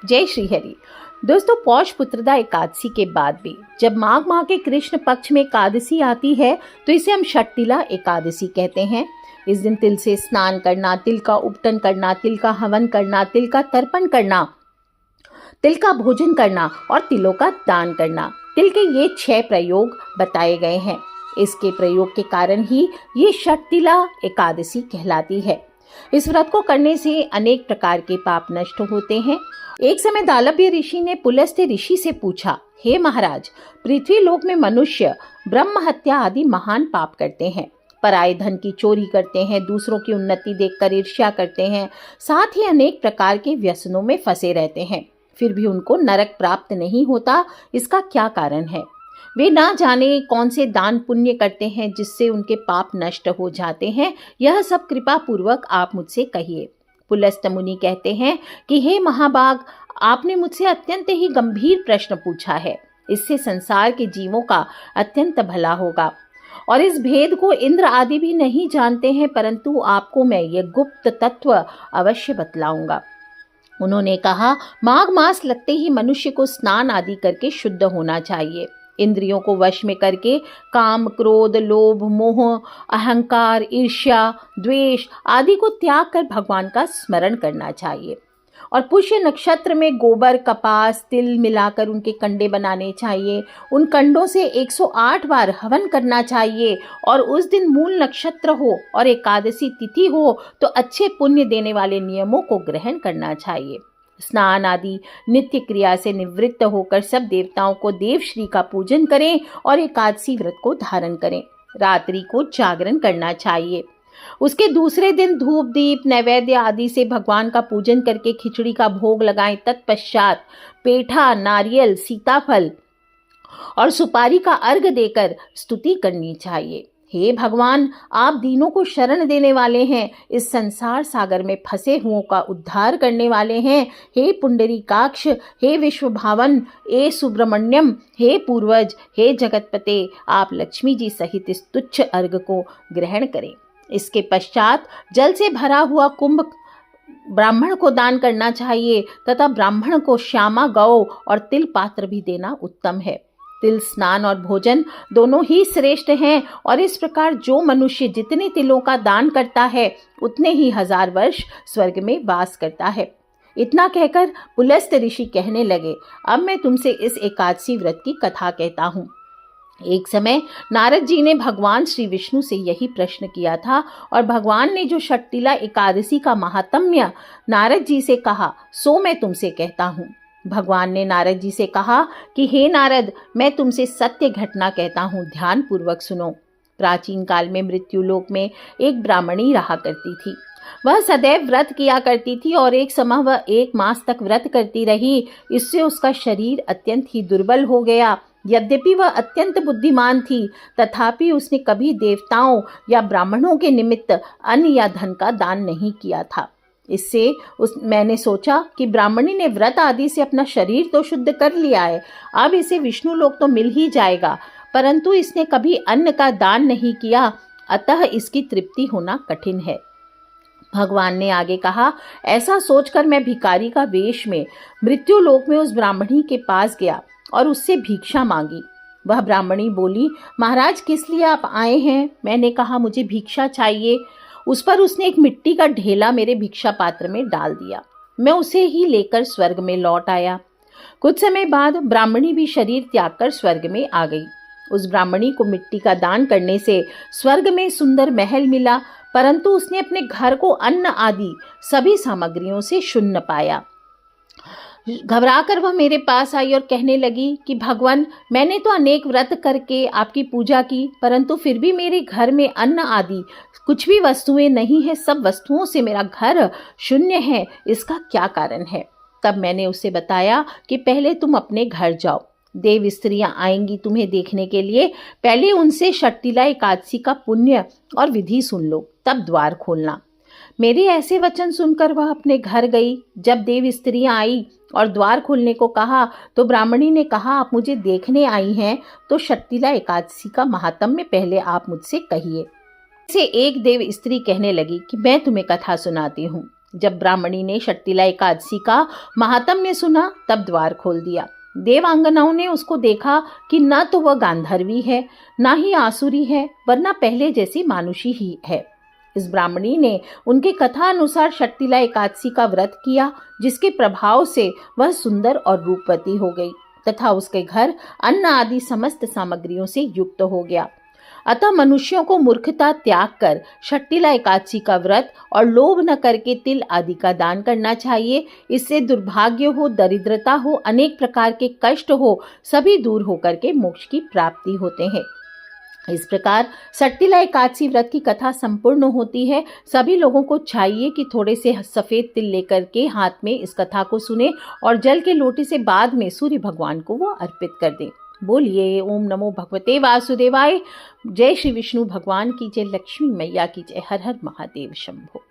जय श्री हरि। दोस्तों, पौष पुत्रदा एकादशी के बाद भी जब माघ माह के कृष्ण पक्ष में एकादशी आती है तो इसे हम षटतिला एकादशी कहते हैं। इस दिन तिल से स्नान करना, तिल का उपटन करना, तिल का हवन करना, तिल का तर्पण करना, तिल का भोजन करना और तिलों का दान करना, तिल के ये 6 प्रयोग बताए गए हैं। इसके प्रयोग के कारण ही ये षटतिला एकादशी कहलाती है। इस व्रत को करने से अनेक प्रकार के पाप नष्ट होते हैं। एक समय दालभ्य ऋषि ने पुलस्त्य ऋषि से पूछा, हे महाराज, पृथ्वी लोक में मनुष्य ब्रह्म हत्या आदि महान पाप करते हैं, पराये धन की चोरी करते हैं, दूसरों की उन्नति देखकर ईर्ष्या करते हैं, साथ ही अनेक प्रकार के व्यसनों में फंसे रहते हैं, फिर भी उनको नरक प्राप्त नहीं होता। इसका क्या कारण है? वे ना जाने कौन से दान पुण्य करते हैं जिससे उनके पाप नष्ट हो जाते हैं। यह सब कृपा पूर्वक आप मुझसे कहिए। पुलस्त मुनि कहते हैं कि हे महाभाग, आपने मुझसे अत्यंत ही गंभीर प्रश्न पूछा है। इससे संसार के जीवों का अत्यंत भला होगा और इस भेद को इंद्र आदि भी नहीं जानते हैं, परंतु आपको मैं ये गुप्त तत्व अवश्य बतलाऊंगा। उन्होंने कहा, माघ मास लगते ही मनुष्य को स्नान आदि करके शुद्ध होना चाहिए। इंद्रियों को वश में करके काम, क्रोध, लोभ, मोह, अहंकार, ईर्ष्या, द्वेष आदि को त्याग कर भगवान का स्मरण करना चाहिए और पुष्य नक्षत्र में गोबर, कपास, तिल मिलाकर उनके कंडे बनाने चाहिए। उन कंडों से 108 बार हवन करना चाहिए और उस दिन मूल नक्षत्र हो और एकादशी तिथि हो तो अच्छे पुण्य देने वाले नियमों को ग्रहण करना चाहिए। स्नान आदि नित्य क्रिया से निवृत्त होकर सब देवताओं को देवश्री का पूजन करें और एकादशी व्रत को धारण करें। रात्रि को जागरण करना चाहिए। उसके दूसरे दिन धूप, दीप, नैवेद्य आदि से भगवान का पूजन करके खिचड़ी का भोग लगाएं। तत्पश्चात पेठा, नारियल, सीताफल और सुपारी का अर्घ देकर स्तुति करनी चाहिए। हे भगवान, आप दीनों को शरण देने वाले हैं, इस संसार सागर में फंसे हुओं का उद्धार करने वाले हैं। हे पुंडरीकाक्ष, हे विश्वभावन, हे सुब्रमण्यम, हे पूर्वज, हे जगतपते, आप लक्ष्मी जी सहित इस तुच्छ अर्घ को ग्रहण करें। इसके पश्चात जल से भरा हुआ कुंभ ब्राह्मण को दान करना चाहिए तथा ब्राह्मण को श्यामा गौ और तिल पात्र भी देना उत्तम है। तिल स्नान और भोजन दोनों ही श्रेष्ठ हैं और इस प्रकार जो मनुष्य जितने तिलों का दान करता है उतने ही 1000 वर्ष स्वर्ग में वास करता है। इतना कहकर पुलस्त ऋषि कहने लगे, अब मैं तुमसे इस एकादशी व्रत की कथा कहता हूँ। एक समय नारद जी ने भगवान श्री विष्णु से यही प्रश्न किया था और भगवान ने जो षटतिला एकादशी का महात्म्य नारद जी से कहा सो मैं तुमसे कहता हूँ। भगवान ने नारद जी से कहा कि हे नारद, मैं तुमसे सत्य घटना कहता हूँ, ध्यान पूर्वक सुनो। प्राचीन काल में मृत्युलोक में एक ब्राह्मणी रहा करती थी। वह सदैव व्रत किया करती थी और एक समय वह 1 मास तक व्रत करती रही। इससे उसका शरीर अत्यंत ही दुर्बल हो गया। यद्यपि वह अत्यंत बुद्धिमान थी, तथापि उसने कभी देवताओं या ब्राह्मणों के निमित्त अन्न या धन का दान नहीं किया था। इससे मैंने सोचा कि ब्राह्मणी ने व्रत आदि से अपना शरीर तो शुद्ध कर लिया है, अब इसे विष्णु लोक तो मिल ही जाएगा, परंतु इसने कभी अन्न का दान नहीं किया, अतः इसकी तृप्ति होना कठिन है। भगवान ने आगे कहा, ऐसा सोचकर मैं भिखारी का वेश में मृत्यु लोक में उस ब्राह्मणी के पास गया और उससे भिक्षा मांगी। वह ब्राह्मणी बोली, महाराज, किस लिए आप आए हैं? मैंने कहा, मुझे भिक्षा चाहिए। उस पर उसने एक मिट्टी का ढेला मेरे भिक्षा पात्र में डाल दिया। मैं उसे ही लेकर स्वर्ग में लौट आया। कुछ समय बाद ब्राह्मणी भी शरीर त्याग कर स्वर्ग में आ गई। उस ब्राह्मणी को मिट्टी का दान करने से स्वर्ग में सुंदर महल मिला, परंतु उसने अपने घर को अन्न आदि सभी सामग्रियों से शून्य पाया। घबराकर वह मेरे पास आई और कहने लगी कि भगवान, मैंने तो अनेक व्रत करके आपकी पूजा की, परंतु फिर भी मेरे घर में अन्न आदि कुछ भी वस्तुएं नहीं है। सब वस्तुओं से मेरा घर शून्य है, इसका क्या कारण है? तब मैंने उसे बताया कि पहले तुम अपने घर जाओ, देव स्त्रियां आएंगी तुम्हें देखने के लिए, पहले उनसे षटतिला एकादशी का पुण्य और विधि सुन लो, तब द्वार खोलना। मेरे ऐसे वचन सुनकर वह अपने घर गई। जब देव स्त्रियां आई और द्वार खोलने को कहा तो ब्राह्मणी ने कहा, आप मुझे देखने आई हैं तो षटतिला एकादशी का महात्म्य पहले आप मुझसे कहिए। से एक देव स्त्री कहने लगी कि मैं तुम्हें कथा सुनाती हूँ। जब ब्राह्मणी ने षट्टिला एकादशी का महात्म्य सुना तब द्वार खोल दिया। देवांगनाओं ने उसको देखा कि न तो वह गांधर्वी है, ना ही आसुरी है, वरना पहले जैसी मानुषी ही है। इस ब्राह्मणी ने उनके कथा अनुसार षट्टिला एकादशी का व्रत किया, जिसके प्रभाव से वह सुंदर और रूपवती हो गई तथा उसके घर अन्न आदि समस्त सामग्रियों से युक्त हो गया। अतः मनुष्यों को मूर्खता त्याग कर षट्टिला एकादशी का व्रत और लोभ न करके तिल आदि का दान करना चाहिए। इससे दुर्भाग्य हो, दरिद्रता हो, अनेक प्रकार के कष्ट हो, सभी दूर होकर के मोक्ष की प्राप्ति होते हैं। इस प्रकार षट्टिला एकादशी व्रत की कथा संपूर्ण होती है। सभी लोगों को चाहिए कि थोड़े से सफेद तिल लेकर के हाथ में इस कथा को सुने और जल के लोटे से बाद में सूर्य भगवान को वो अर्पित कर दें। बोलिए ओम नमो भगवते वासुदेवाय। जय श्री विष्णु भगवान की जय, लक्ष्मी मैया की जय। हर हर महादेव शंभो।